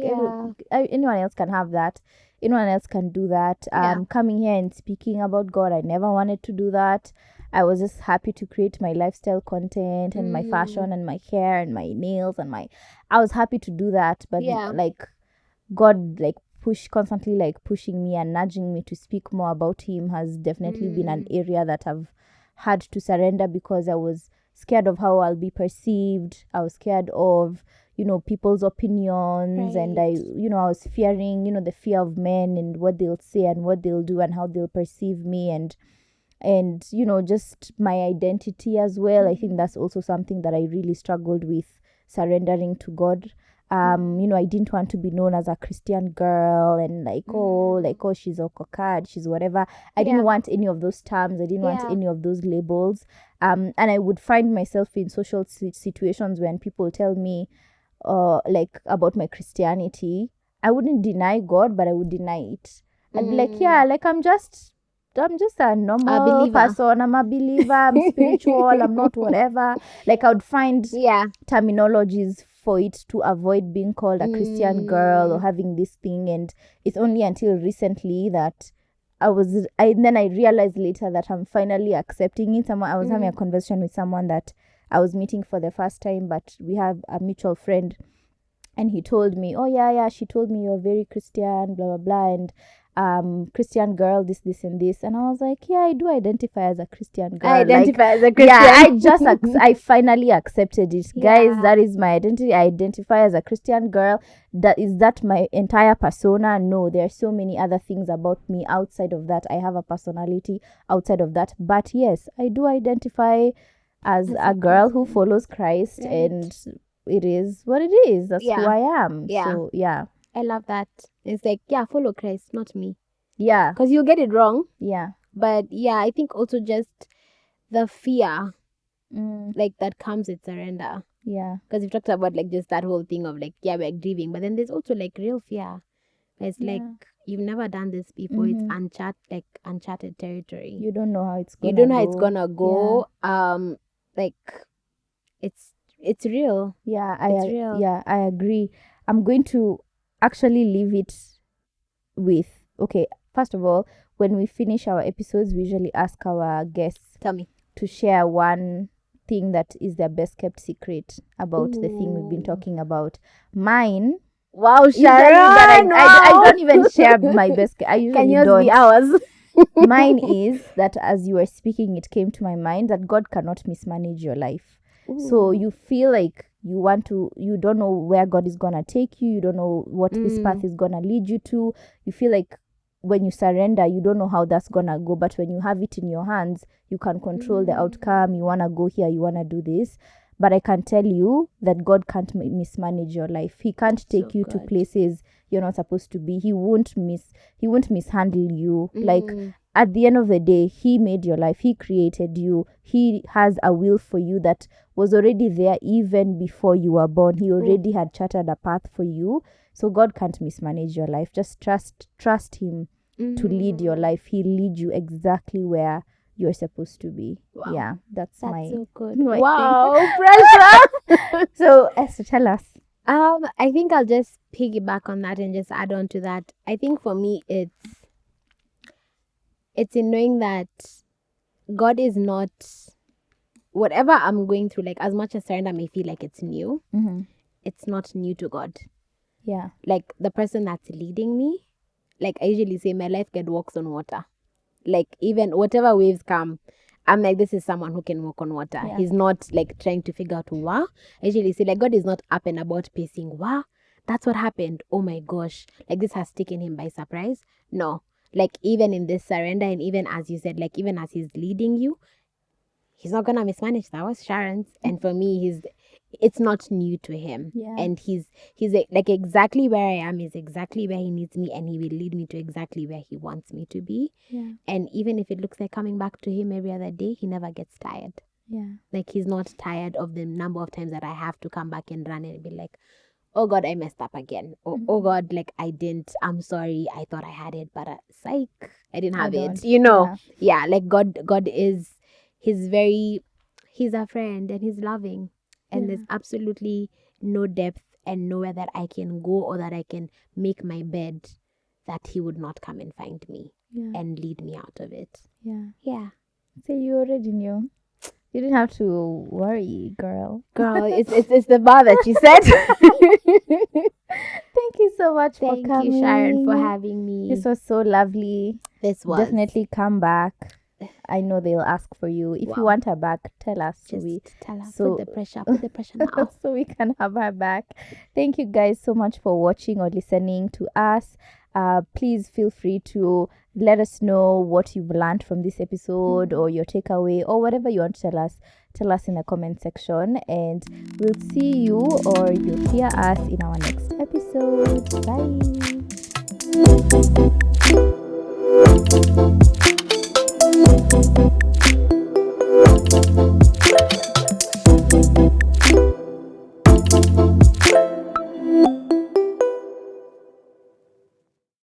anyone else can have that. Anyone else can do that. Coming here and speaking about God, I never wanted to do that. I was just happy to create my lifestyle content and my fashion and my hair and my nails and I was happy to do that. But like God like constantly like pushing me and nudging me to speak more about him has definitely been an area that I've had to surrender, because I was scared of how I'll be perceived. I was scared of, people's opinions, and I was fearing, the fear of men and what they'll say and what they'll do and how they'll perceive me, and just my identity as well. I think that's also something that I really struggled with surrendering to God. I didn't want to be known as a Christian girl and she's a cockad, she's whatever. I didn't want any of those terms. I didn't want any of those labels. And I would find myself in social situations when people tell me about my Christianity. I wouldn't deny God, but I would deny it. I'd be like, I'm just a normal person. I'm a believer. I'm spiritual. I'm not whatever. Like, I would find terminologies for it to avoid being called a Christian girl or having this thing. And it's only until recently that I realized later that I'm finally accepting it. I was having a conversation with someone that I was meeting for the first time, but we have a mutual friend, and he told me, she told me you're very Christian, blah, blah, blah, and Christian girl, this and this. And I was like, I do identify as a Christian girl. As a Christian. I finally accepted it. Guys, that is my identity. I identify as a Christian girl. Is that my entire persona? No, there are so many other things about me outside of that. I have a personality outside of that. But yes, I do identify as a girl who follows Christ, and it is what it is. That's who I am. So, I love that. It's like, follow Christ, not me. Yeah. Because you'll get it wrong. Yeah. But I think also just the fear that comes with surrender. Yeah. Because we've talked about like just that whole thing of like, we're grieving. But then there's also like real fear. It's like, you've never done this before. It's uncharted territory. You don't know how it's gonna go. You don't know how it's gonna go. It's real. It's real. Yeah, I agree. I'm going to actually leave it with, first of all, when we finish our episodes, we usually ask our guests to share one thing that is their best kept secret about the thing we've been talking about. Mine, wow, Sharon, I don't even share my best. I usually don't. Be ours. Mine is that as you were speaking, it came to my mind that God cannot mismanage your life. So you feel like you don't know where God is gonna take you. You don't know what this path is gonna lead you to. You feel like when you surrender, you don't know how that's gonna go. But when you have it in your hands, you can control the outcome. You wanna go here, you wanna do this. But I can tell you that God can't mismanage your life. He can't take you to places you're not supposed to be. He won't mishandle you. Like, at the end of the day, He made your life. He created you. He has a will for you that was already there even before you were born. He already had charted a path for you. So God can't mismanage your life. Just trust Him to lead your life. He'll lead you exactly where you're supposed to be. Wow. Yeah, that's so good. Wow, Pressure. So Esther, tell us. I think I'll just piggyback on that and just add on to that. I think for me, it's in knowing that God is not, whatever I'm going through, like as much as surrender may feel like it's new, it's not new to God. Yeah. Like the person that's leading me, like I usually say, my life can walks on water. Like even whatever waves come, I'm like, this is someone who can walk on water. Yeah. He's not like trying to figure out, wow. I usually say like God is not up and about pacing, wow, that's what happened. Oh my gosh. Like this has taken Him by surprise. No. Like even in this surrender, and even as you said, like even as He's leading you, He's not gonna mismanage. That was Sharon's. And for me, it's not new to Him. Yeah. And he's like exactly where I am is exactly where He needs me, and He will lead me to exactly where He wants me to be. Yeah. And even if it looks like coming back to Him every other day, He never gets tired. Yeah. Like He's not tired of the number of times that I have to come back and run and be like, oh God, I messed up again. Oh God, like I'm sorry. I thought I had it, but psych, I didn't have it. You know? Yeah, like God is, He's a friend, and He's loving. And there's absolutely no depth and nowhere that I can go or that I can make my bed that He would not come and find me and lead me out of it. Yeah. Yeah. So you already knew. You didn't have to worry, girl. Girl, it's the bar that you said. Thank you so much for coming. Thank you, Sharon, for having me. This was so lovely. This was. Definitely come back. I know they'll ask for you. If you want her back, tell us. Just tell her. Put the pressure now. So we can have her back. Thank you guys so much for watching or listening to us. Please feel free to let us know what you've learned from this episode or your takeaway or whatever you want to tell us. Tell us in the comment section, and we'll see you or you'll hear us in our next episode. Bye.